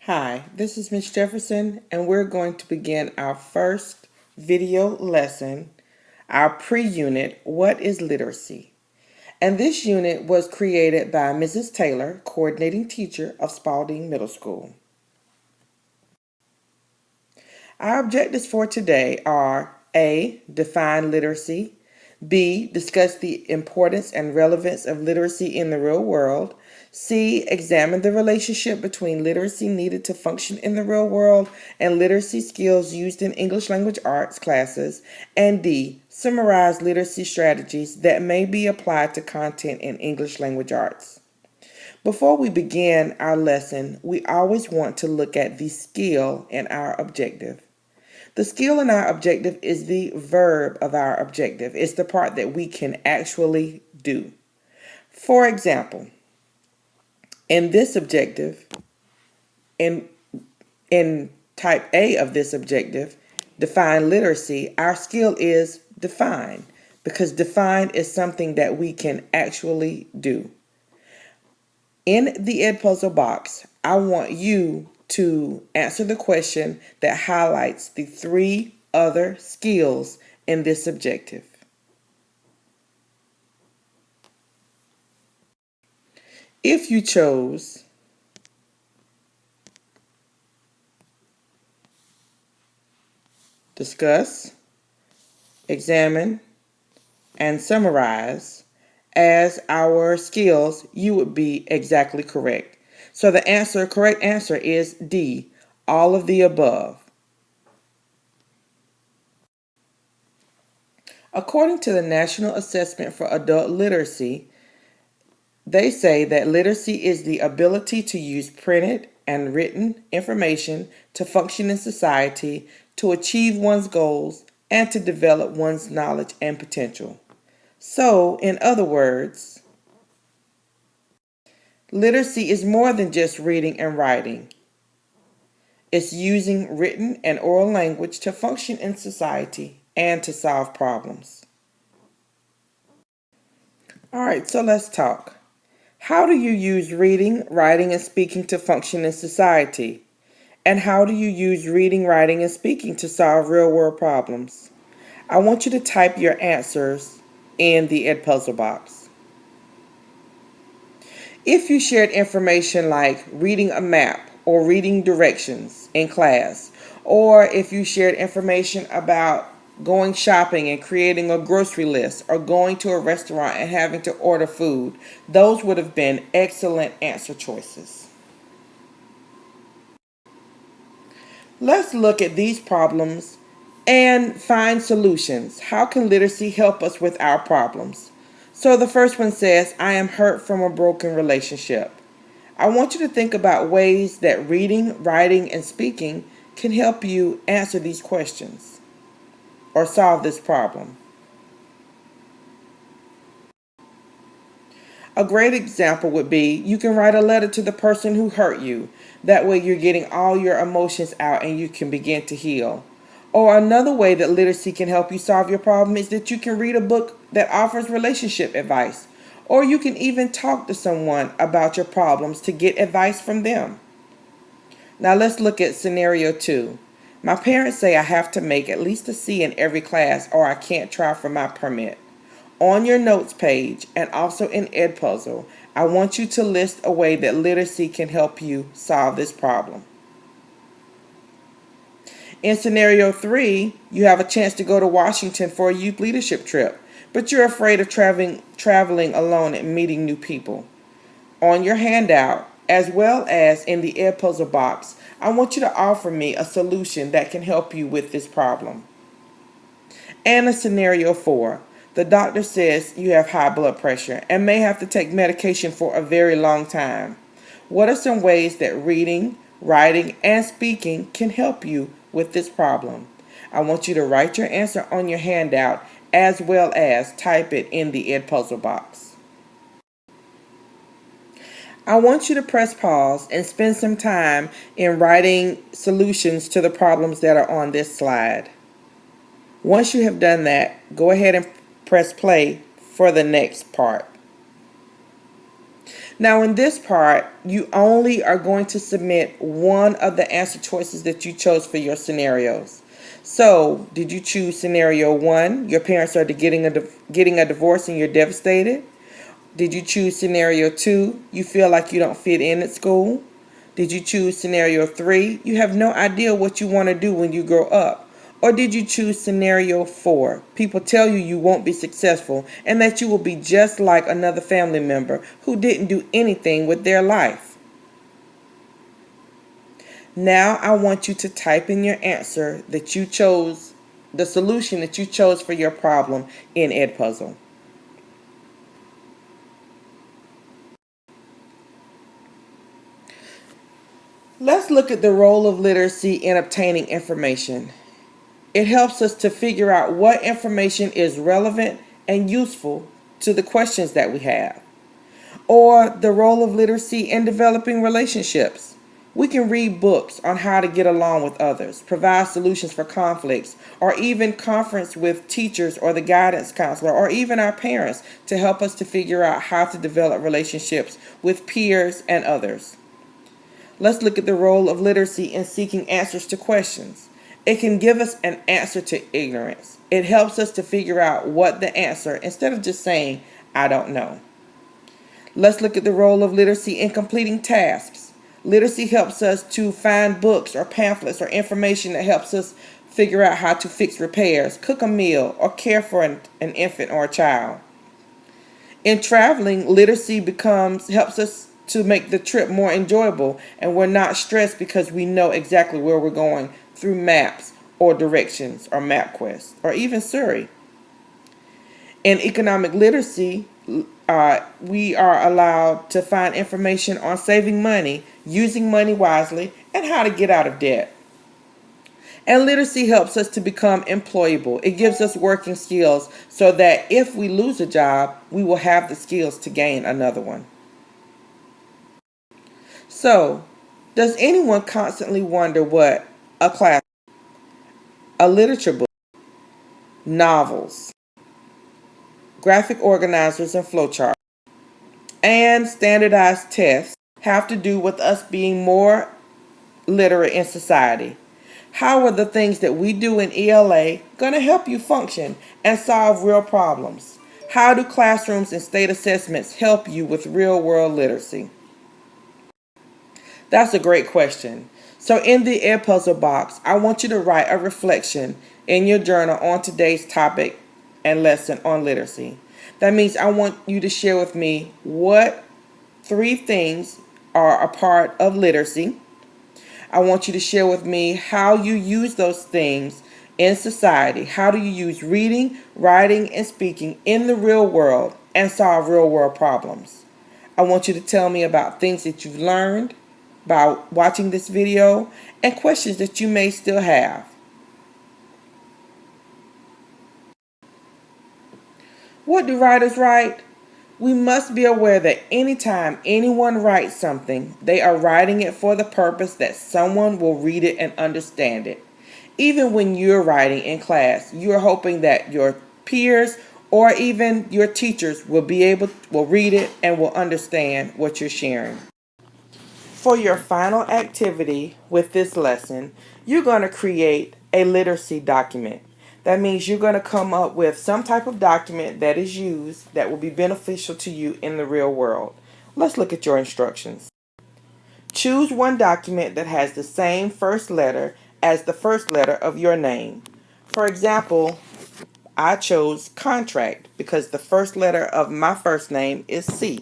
Hi, this is Ms. Jefferson, and we're going to begin our first video lesson, our pre-unit, What is Literacy? And this unit was created by Mrs. Taylor, coordinating teacher of Spalding Middle School. Our objectives for today are A. Define literacy. B. Discuss the importance and relevance of literacy in the real world. C. Examine the relationship between literacy needed to function in the real world and literacy skills used in English language arts classes. And D. Summarize literacy strategies that may be applied to content in English language arts. Before we begin our lesson, we always want to look at the skill in our objective. The skill in our objective is the verb of our objective. It's the part that we can actually do. For example, in this objective, in type A of this objective, define literacy, our skill is define, because define is something that we can actually do. In the Edpuzzle box, I want you to answer the question that highlights the three other skills in this objective. If you chose discuss, examine, and summarize as our skills, you would be exactly correct. So the correct answer is D, all of the above. According to the National Assessment for Adult Literacy, they say that literacy is the ability to use printed and written information to function in society, to achieve one's goals, and to develop one's knowledge and potential. So, in other words, literacy is more than just reading and writing. It's using written and oral language to function in society and to solve problems. All right, so let's talk. How do you use reading, writing, and speaking to function in society? And how do you use reading, writing, and speaking to solve real-world problems? I want you to type your answers in the Edpuzzle box. If you shared information like reading a map or reading directions in class, or if you shared information about going shopping and creating a grocery list, or going to a restaurant and having to order food, those would have been excellent answer choices. Let's look at these problems and find solutions. How can literacy help us with our problems? So the first one says, I am hurt from a broken relationship. I want you to think about ways that reading, writing, and speaking can help you answer these questions or solve this problem. A great example would be you can write a letter to the person who hurt you. That way you're getting all your emotions out and you can begin to heal. Or another way that literacy can help you solve your problem is that you can read a book that offers relationship advice. Or you can even talk to someone about your problems to get advice from them. Now let's look at scenario 2. My parents say I have to make at least a C in every class or I can't try for my permit. On your notes page and also in Edpuzzle, I want you to list a way that literacy can help you solve this problem. In scenario 3, you have a chance to go to Washington for a youth leadership trip, but you're afraid of traveling alone and meeting new people. On your handout, as well as in the Edpuzzle box, I want you to offer me a solution that can help you with this problem. And a scenario 4, the doctor says you have high blood pressure and may have to take medication for a very long time. What are some ways that reading, writing, and speaking can help you with this problem? I want you to write your answer on your handout as well as type it in the Edpuzzle box. I want you to press pause and spend some time in writing solutions to the problems that are on this slide. Once you have done that, go ahead and press play for the next part. Now in this part, you only are going to submit one of the answer choices that you chose for your scenarios. So, did you choose scenario 1, your parents are getting a divorce and you're devastated? Did you choose scenario 2, you feel like you don't fit in at school? Did you choose scenario 3, you have no idea what you want to do when you grow up? Or did you choose scenario 4, people tell you you won't be successful and that you will be just like another family member who didn't do anything with their life? Now I want you to type in your answer that you chose, the solution that you chose for your problem in Edpuzzle. Let's look at the role of literacy in obtaining information. It helps us to figure out what information is relevant and useful to the questions that we have. Or the role of literacy in developing relationships. We can read books on how to get along with others, provide solutions for conflicts, or even conference with teachers or the guidance counselor, or even our parents to help us to figure out how to develop relationships with peers and others. Let's look at the role of literacy in seeking answers to questions. It can give us an answer to ignorance. It helps us to figure out what the answer instead of just saying, I don't know. Let's look at the role of literacy in completing tasks. Literacy helps us to find books or pamphlets or information that helps us figure out how to fix repairs, cook a meal, or care for an infant or a child. In traveling, literacy helps us to make the trip more enjoyable, and we're not stressed because we know exactly where we're going through maps or directions or MapQuest or even Surrey. In economic literacy, we are allowed to find information on saving money, using money wisely, and how to get out of debt. And literacy helps us to become employable. It gives us working skills so that if we lose a job, we will have the skills to gain another one. So, does anyone constantly wonder what a class, a literature book, novels, graphic organizers and flowcharts, and standardized tests have to do with us being more literate in society? How are the things that we do in ELA going to help you function and solve real problems? How do classrooms and state assessments help you with real world literacy? That's a great question. So in the Edpuzzle box, I want you to write a reflection in your journal on today's topic and lesson on literacy. That means I want you to share with me what 3 things are a part of literacy. I want you to share with me how you use those things in society. How do you use reading, writing, and speaking in the real world and solve real world problems? I want you to tell me about things that you've learned by watching this video and questions that you may still have. What do writers write? We must be aware that anytime anyone writes something, they are writing it for the purpose that someone will read it and understand it. Even when you're writing in class, you're hoping that your peers or even your teachers will read it and will understand what you're sharing. For your final activity with this lesson, you're going to create a literacy document. That means you're going to come up with some type of document that is used that will be beneficial to you in the real world. Let's look at your instructions. Choose one document that has the same first letter as the first letter of your name. For example, I chose contract because the first letter of my first name is C.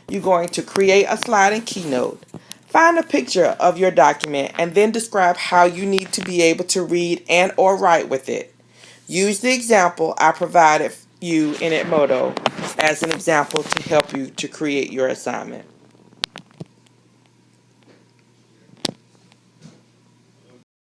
You're going to create a slide in Keynote. Find a picture of your document and then describe how you need to be able to read and or write with it. Use the example I provided you in Edmodo as an example to help you to create your assignment.